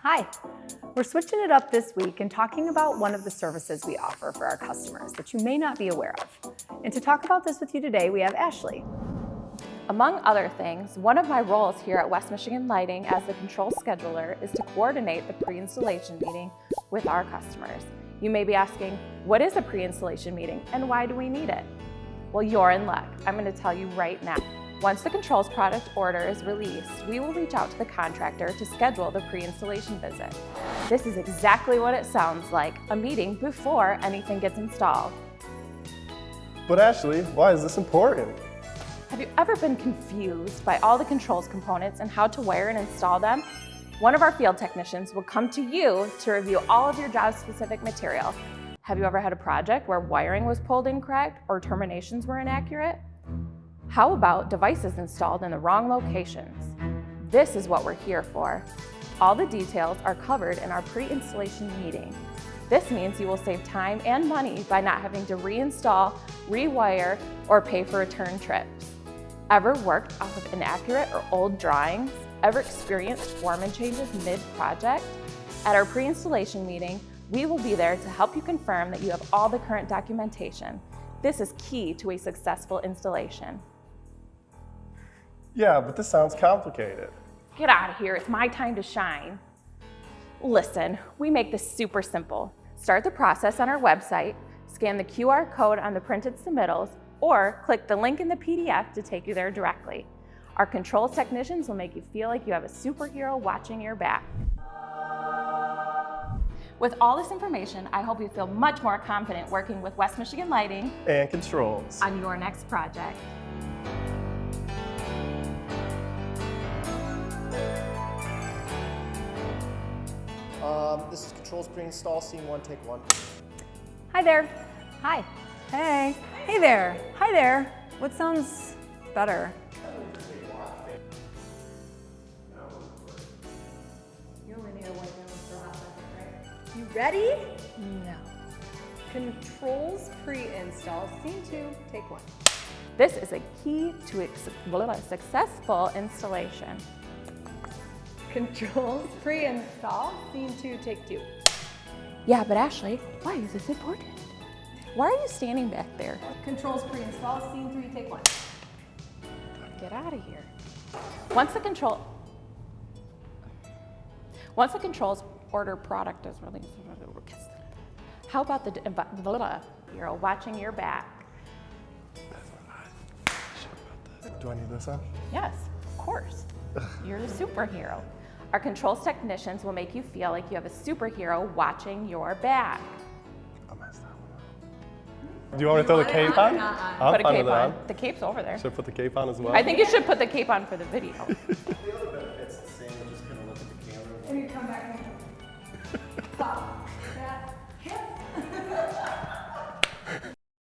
Hi, we're switching it up this week and talking about one of the services we offer for our customers that you may not be aware of. And to talk about this with you today, we have Ashley. Among other things, one of my roles here at West Michigan Lighting as the control scheduler is to coordinate the pre-installation meeting with our customers. You may be asking, what is a pre-installation meeting and why do we need it? Well, you're in luck. I'm going to tell you right now. Once the controls product order is released, we will reach out to the contractor to schedule the pre-installation visit. This is exactly what it sounds like, a meeting before anything gets installed. But Ashley, why is this important? Have you ever been confused by all the controls components and how to wire and install them? One of our field technicians will come to you to review all of your job-specific material. Have you ever had a project where wiring was pulled incorrect or terminations were inaccurate? How about devices installed in the wrong locations? This is what we're here for. All the details are covered in our pre-installation meeting. This means you will save time and money by not having to reinstall, rewire, or pay for return trips. Ever worked off of inaccurate or old drawings? Ever experienced foreman changes mid-project? At our pre-installation meeting, we will be there to help you confirm that you have all the current documentation. This is key to a successful installation. Yeah, but this sounds complicated. Get out of here, it's my time to shine. Listen, we make this super simple. Start the process on our website, scan the QR code on the printed submittals, or click the link in the PDF to take you there directly. Our controls technicians will make you feel like you have a superhero watching your back. With all this information, I hope you feel much more confident working with West Michigan Lighting And controls. on your next project. This is controls pre-install, scene 1, take 1. Hi there. Hi. Hey. Hey there. Hi there. What sounds better? You only need a white balance for a hot second, right? You ready? No. Controls pre-install, scene 2, take 1. This is a key to a successful installation. Controls pre-install, scene 2, take 2. Yeah, but Ashley, why is this important? Why are you standing back there? Controls pre-install, scene 3, take 1. Get out of here. Once the controls order product is released, how about the hero watching your back? Do I need this on? Yes, of course. You're the superhero. Our controls technicians will make you feel like you have a superhero watching your back. I messed that one up. Do you want me to throw the cape on? I'm Put a fine cape with it on. The cape's over there. Should I put the cape on as well? I think you should put the cape on for the video.